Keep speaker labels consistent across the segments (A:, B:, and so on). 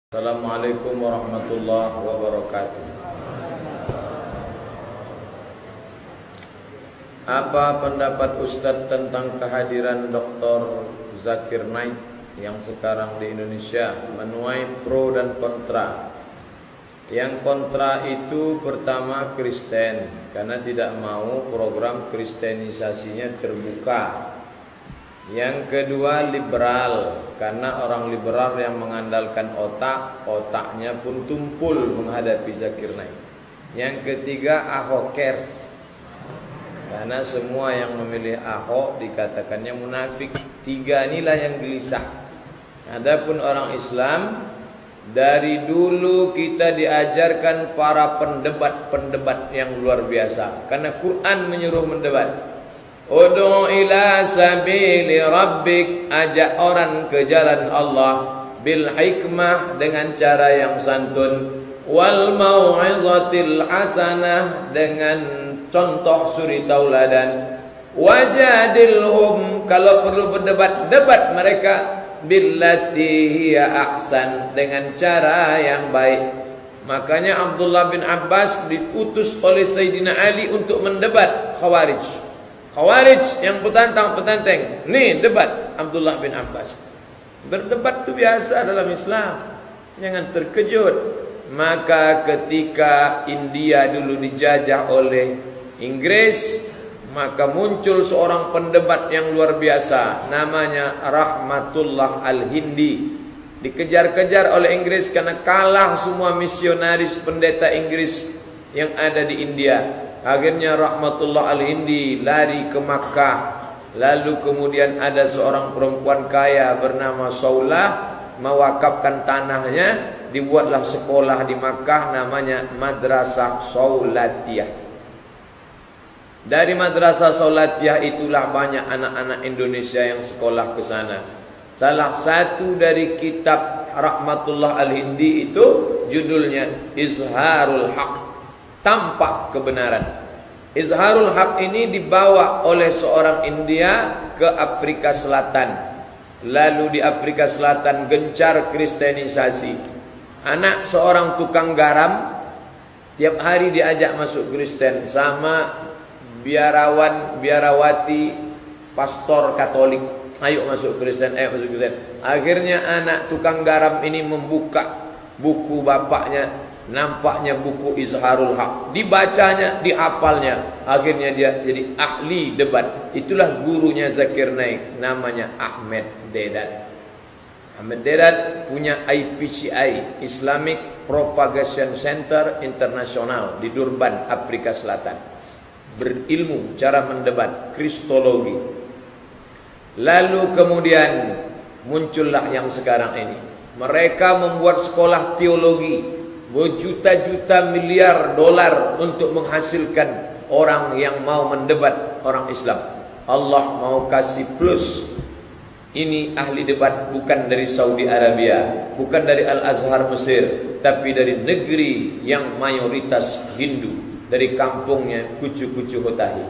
A: Assalamualaikum warahmatullahi wabarakatuh. Apa pendapat Ustadz tentang kehadiran Dr. Zakir Naik yang sekarang di Indonesia, menuai pro dan kontra? Yang kontra itu pertama Kristen, karena tidak mau program kristenisasinya terbuka. Yang kedua liberal, karena orang liberal yang mengandalkan otaknya pun tumpul menghadapi Zakir Naik. Yang ketiga Ahokers, karena semua yang memilih Ahok dikatakannya munafik. Tiga inilah yang gelisah. Adapun orang Islam, dari dulu kita diajarkan para pendebat yang luar biasa, karena Quran menyuruh mendebat. Ud'u ila sabili rabbik, ajak orang ke jalan Allah, bil hikmah, dengan cara yang santun, wal mau'izatil hasanah, dengan contoh suri tauladan, wajadilhum, kalau perlu berdebat, debat mereka, billati hiya ahsan, dengan cara yang baik. Makanya Abdullah bin Abbas diutus oleh Sayyidina Ali untuk mendebat Khawarij yang petantang-petanteng. Nih debat Abdullah bin Abbas. Berdebat itu biasa dalam Islam, jangan terkejut. Maka ketika India dulu dijajah oleh Inggris, maka muncul seorang pendebat yang luar biasa, namanya Rahmatullah Al-Hindi. Dikejar-kejar oleh Inggris karena kalah semua misionaris pendeta Inggris yang ada di India. Akhirnya Rahmatullah Al-Hindi lari ke Makkah. Lalu kemudian ada seorang perempuan kaya bernama Saulah mewakafkan tanahnya, dibuatlah sekolah di Makkah namanya Madrasah Saulatiyah. Dari Madrasah Saulatiyah itulah banyak anak-anak Indonesia yang sekolah ke sana. Salah satu dari kitab Rahmatullah Al-Hindi itu judulnya Izharul Haq, tampak kebenaran. Izharul Haq ini dibawa oleh seorang India ke Afrika Selatan. Lalu di Afrika Selatan gencar kristenisasi. Anak seorang tukang garam tiap hari diajak masuk Kristen sama biarawati pastor Katolik. Ayo masuk Kristen, ayo masuk Kristen. Akhirnya anak tukang garam ini membuka buku bapaknya. Nampaknya buku Izharul Haq, dibacanya, dihafalnya. Akhirnya dia jadi ahli debat. Itulah gurunya Zakir Naik, namanya Ahmed Deedat. Ahmed Deedat punya IPCI, Islamic Propagation Center Internasional di Durban, Afrika Selatan. Berilmu cara mendebat, kristologi. Lalu kemudian muncullah yang sekarang ini. Mereka membuat sekolah teologi, berjuta-juta miliar dolar untuk menghasilkan orang yang mau mendebat orang Islam. Allah mau kasih plus. Ini ahli debat bukan dari Saudi Arabia, bukan dari Al-Azhar Mesir, tapi dari negeri yang mayoritas Hindu, dari kampungnya Kucu-Kucu Hotahi.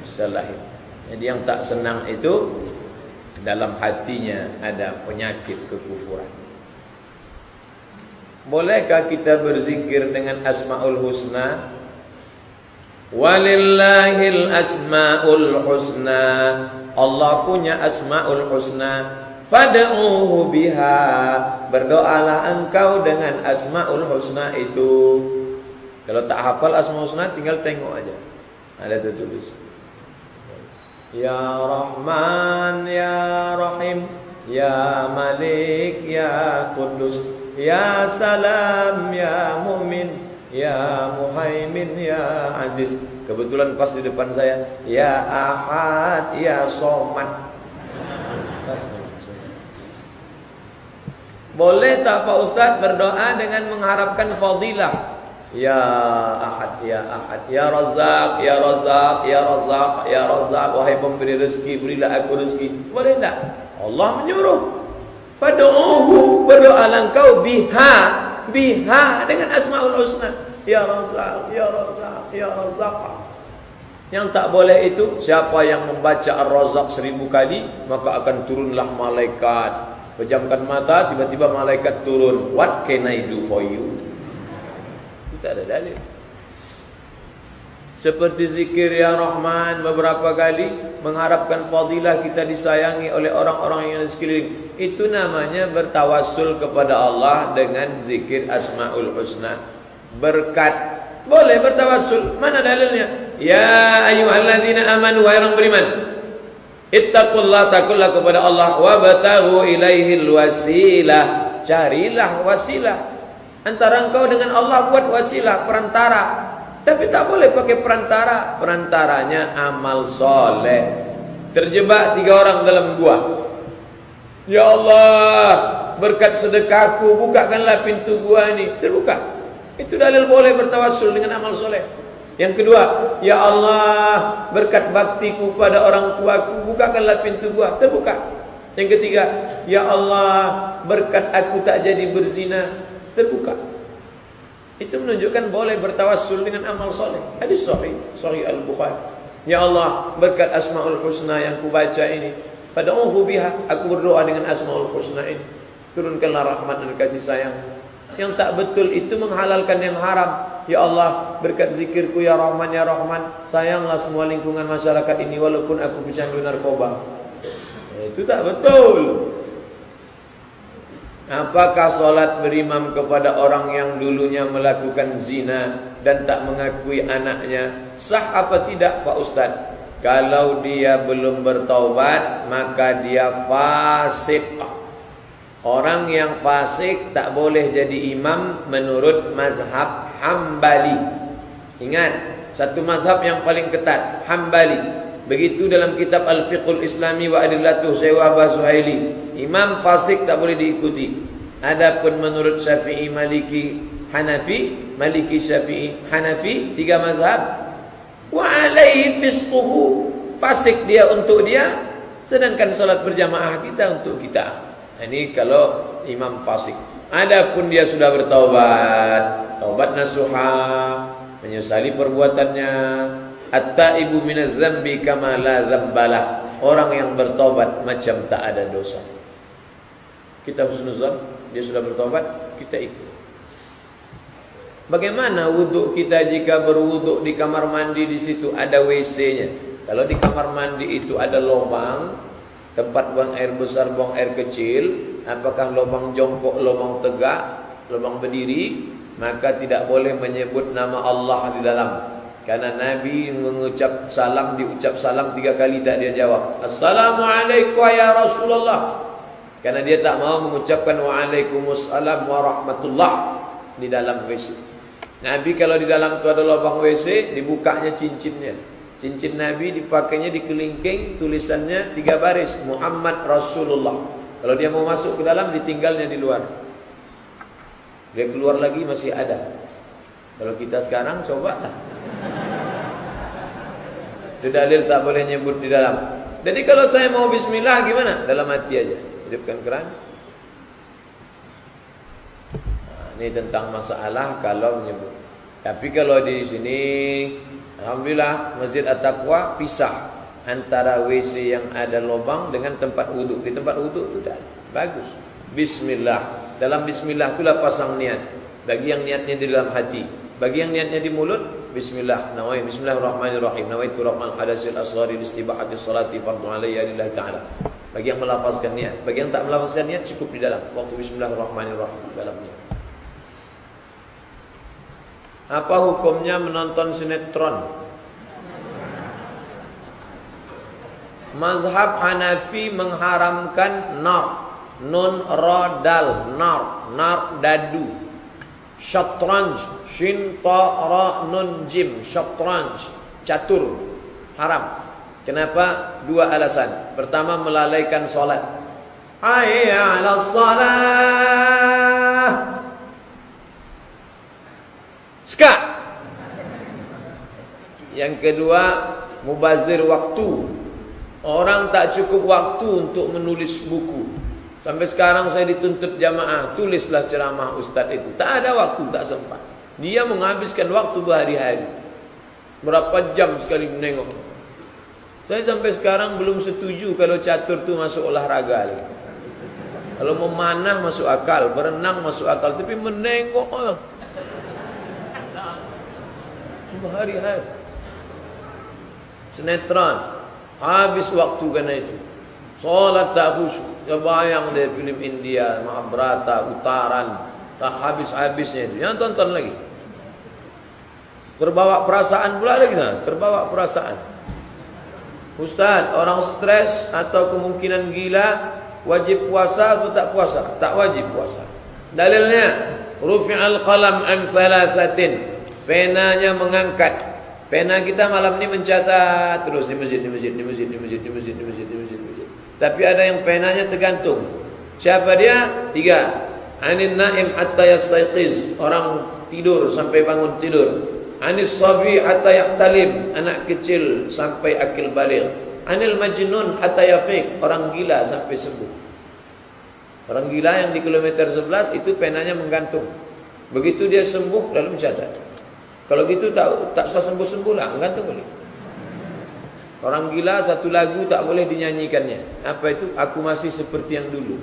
A: Salah. Jadi yang tak senang itu dalam hatinya ada penyakit kekufuran. Bolehkah kita berzikir dengan Asmaul Husna? Walillahil asmaul husna. Allah punya Asmaul Husna. Fad'uhu biha. Berdoalah engkau dengan Asmaul Husna itu. Kalau tak hafal Asmaul Husna tinggal tengok aja. Ada tertulis. Ya Rahman, Ya Rahim, Ya Malik, Ya Qudus, Ya Salam, Ya Mu'min, Ya Muhaimin, Ya Aziz. Kebetulan pas di depan saya, Ya Ahad, Ya Somad. Boleh tak Pak Ustaz berdoa dengan mengharapkan fadilah? Ya Ahad, Ya Ahad, Ya Razak, Ya Razak, Ya Razak, Ya Razak, wahai pemberi rezeki, berilah aku rezeki. Boleh tak? Allah menyuruh. Fad'uhu, berdoalah engkau biha dengan Asmaul Husna. Ya Razak, Ya Razak, Ya Razak. Yang tak boleh itu, siapa yang membaca Ar-Razak 1000 kali, maka akan turunlah malaikat Pejamkan mata, tiba-tiba malaikat turun. What can I do for you? Tidak ada dalil. Seperti zikir ya Rahman beberapa kali, mengharapkan fadilah kita disayangi oleh orang-orang yang di sekeliling. Itu namanya bertawassul kepada Allah dengan zikir Asmaul Husna. Berkat. Boleh bertawassul. Mana dalilnya? Ya ayyuhalladzina amanu, wahai orang beriman, ittaqullah, takutlah kepada Allah, wabtaghu ilaihil wasilah. Carilah wasilah. Antara engkau dengan Allah buat wasilah, perantara. Tapi tak boleh pakai perantara. Perantaranya amal soleh. Terjebak 3 orang dalam gua. Ya Allah, berkat sedekahku, bukakanlah pintu gua ini. Terbuka. Itu dalil boleh bertawassul dengan amal soleh. Yang kedua, ya Allah, berkat baktiku pada orang tuaku, bukakanlah pintu gua. Terbuka. Yang ketiga, ya Allah, berkat aku tak jadi berzina. Terbuka. Itu menunjukkan boleh bertawassul dengan amal soleh. Hadis sahih Al-Bukhari. Ya Allah, berkat Asmaul Husna yang kubaca ini, pada'uhu biha, aku berdoa dengan Asmaul Husna ini, turunkanlah rahmat dan kasih sayang. Yang tak betul itu menghalalkan yang haram. Ya Allah, berkat zikirku ya Rahman ya Rahman, sayanglah semua lingkungan masyarakat ini walaupun aku pecandu narkoba. Itu tak betul. Apakah solat berimam kepada orang yang dulunya melakukan zina dan tak mengakui anaknya sah apa tidak Pak Ustaz? Kalau dia belum bertaubat, maka dia fasik. Orang yang fasik tak boleh jadi imam menurut mazhab Hambali. Ingat, satu mazhab yang paling ketat, Hambali. Begitu dalam kitab Al-Fiqhul Islami wa Adillatuh Syekh Wahbah Zuhaili. Imam fasik tak boleh diikuti. Adapun menurut Syafi'i, Maliki, Hanafi, Maliki, Syafi'i, Hanafi, 3 mazhab, wa alaihi fisquhu, fasik dia untuk dia, sedangkan salat berjamaah kita untuk kita. Ini kalau imam fasik. Adapun dia sudah bertaubat, taubat nasuha, menyesali perbuatannya, at-taibu minadz dzambi kama la dzambalah, orang yang bertaubat macam tak ada dosa. Kita husnuzan, dia sudah bertaubat, kita ikut. Bagaimana wuduk kita jika berwuduk di kamar mandi, di situ ada WC-nya? Kalau di kamar mandi itu ada lubang, tempat buang air besar, buang air kecil, apakah lubang jongkok, lubang tegak, lubang berdiri, maka tidak boleh menyebut nama Allah di dalam. Karena Nabi mengucap salam, diucap salam 3 kali tak dia jawab. Assalamualaikum ya Rasulullah. Karena dia tak mau mengucapkan waalaikumsalam warahmatullah di dalam WC. Nabi kalau di dalam tu ada lubang WC, dibukanya cincinnya. Cincin Nabi dipakainya di kelingking, tulisannya 3 baris, Muhammad Rasulullah. Kalau dia mau masuk ke dalam, ditinggalnya di luar. Dia keluar lagi masih ada. Kalau kita sekarang cobalah. Itu dalil tak boleh nyebut di dalam. Jadi kalau saya mau bismillah gimana? Dalam hati aja. Hidupkan keran. Nah, ini tentang masalah kalau menyebut. Tapi kalau di sini, alhamdulillah Masjid At-Taqwa pisah antara WC yang ada lubang dengan tempat wuduk. Di tempat wuduk itu dah bagus. Bismillah. Dalam bismillah itulah pasang niat. Bagi yang niatnya di dalam hati. Bagi yang niatnya di mulut, bismillah. Nawai bismillahirrahmanirrahim. Nawaitu raf'al hadasil asghari listibahati sholati fardhu alayya lillahi ta'ala. Bagi yang melafazkan niat, bagi yang tak melafazkan niat cukup di dalam waktu bismillahirrahmanirrahim dalam niat. Apa hukumnya menonton sinetron? Mazhab Hanafi mengharamkan nar, nun rodal, nar dadu, syatranj, shin ta ra nun jim, syatranj, catur, haram. Kenapa? 2 alasan. Pertama, melalaikan solat. Hayya 'alas shalah. Ska. Yang kedua, mubazir waktu. Orang tak cukup waktu untuk menulis buku. Sampai sekarang saya dituntut jamaah, tulislah ceramah ustaz itu. Tak ada waktu, tak sempat. Dia menghabiskan waktu berhari-hari. Berapa jam sekali menengok. Saya sampai sekarang belum setuju kalau catur tu masuk olahraga. Kalau memanah masuk akal, berenang masuk akal, tapi menengok hari-hari. Sinetron, habis waktu karena itu. Salat tak khusyuk. Ya bayang deh film India, Mahabharata, Utaran, tak habis-habisnya itu. Yang tonton lagi. Terbawa perasaan pula lagi, nah, terbawa perasaan. Ustaz, orang stres atau kemungkinan gila wajib puasa atau tak puasa? Tak wajib puasa. Dalilnya, rufi'al qalam an thalathatin. Penanya mengangkat. Pena kita malam ini mencatat terus di masjid. Tapi ada yang penanya tergantung. Siapa dia? 3. Anin naim hatta yastayqiz. Orang tidur sampai bangun tidur. Anis sabi hatta yahtalim. Anak kecil sampai akil baligh. Anil majnun hatta yafiq. Orang gila sampai sembuh. Orang gila yang di kilometer 11 itu penanya menggantung. Begitu dia sembuh lalu mencatat. Kalau gitu tak usah sembuh-sembuh lah, menggantung boleh. Orang gila satu lagu tak boleh dinyanyikannya. Apa itu? Aku masih seperti yang dulu.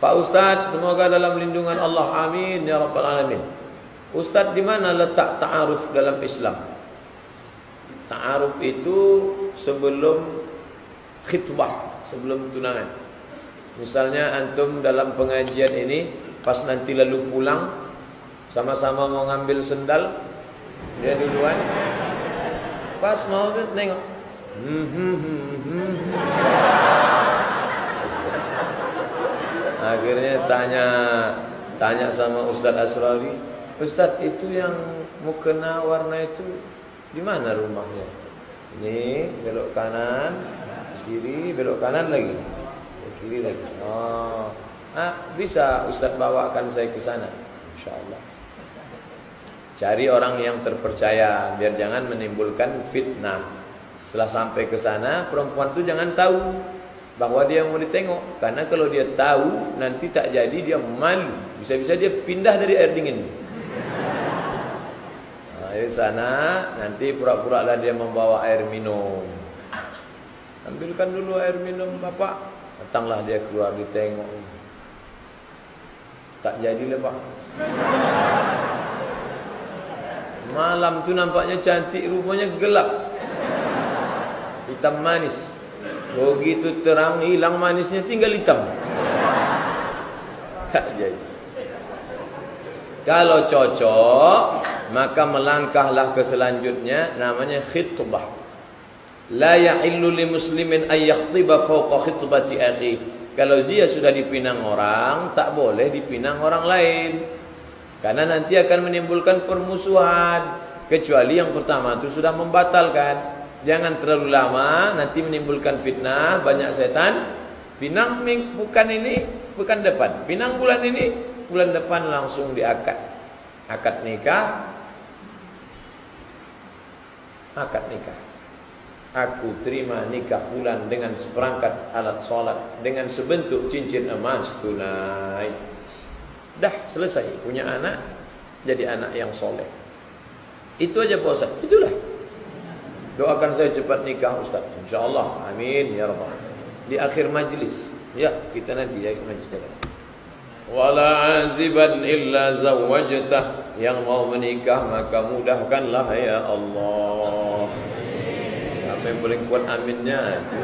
A: Pak Ustaz, semoga dalam lindungan Allah. Amin ya rabbal alamin. Ustaz, di mana letak ta'aruf dalam Islam? Ta'aruf itu sebelum khitbah, sebelum tunangan. Misalnya antum dalam pengajian ini, pas nanti lalu pulang, sama-sama mau ngambil sendal, dia duluan. Pas mau nengok. Akhirnya tanya sama Ustaz Asrawi, Ustaz, itu yang mukena warna itu di mana rumahnya? Ini belok kanan, kiri, belok kanan lagi, kiri lagi. Oh. Bisa Ustaz bawakan saya ke sana, insyaallah. Cari orang yang terpercaya, biar jangan menimbulkan fitnah. Setelah sampai ke sana, perempuan itu jangan tahu bahwa dia mau ditengok, karena kalau dia tahu nanti tak jadi, dia malu. Bisa-bisa dia pindah dari air dingin. Di sana nanti pura-pura lah dia membawa air minum. Ambilkan dulu air minum Bapak. Datanglah dia keluar, ditengok. Tak jadilah Pak. Malam tu nampaknya cantik, rupanya gelap, hitam manis. Begitu terang, hilang manisnya, tinggal hitam. Tak jadi. Kalau cocok, maka melangkahlah ke selanjutnya, namanya khitbah. La yahillu li muslimin ay yakhtiba fawqa khitbati akhi. Kalau dia sudah dipinang orang, tak boleh dipinang orang lain. Karena nanti akan menimbulkan permusuhan. Kecuali yang pertama itu sudah membatalkan. Jangan terlalu lama, nanti menimbulkan fitnah, banyak setan. Pinang bukan ini, bukan depan. Pinang bulan ini, bulan depan langsung diakad. Akad nikah. Akad nikah. Aku terima nikah fulan dengan seperangkat alat sholat, dengan sebentuk cincin emas tunai. Dah selesai, punya anak, jadi anak yang soleh. Itu aja Pak Ustaz. Itulah. Doakan saya cepat nikah Ustaz, insyaallah. Amin ya rabbal. Di akhir majlis, ya kita nanti di akhir majlis tadi. Wala aziban illa zawwajtah. Yang mau menikah maka mudahkanlah ya Allah. Siapa yang paling kuat aminnya itu.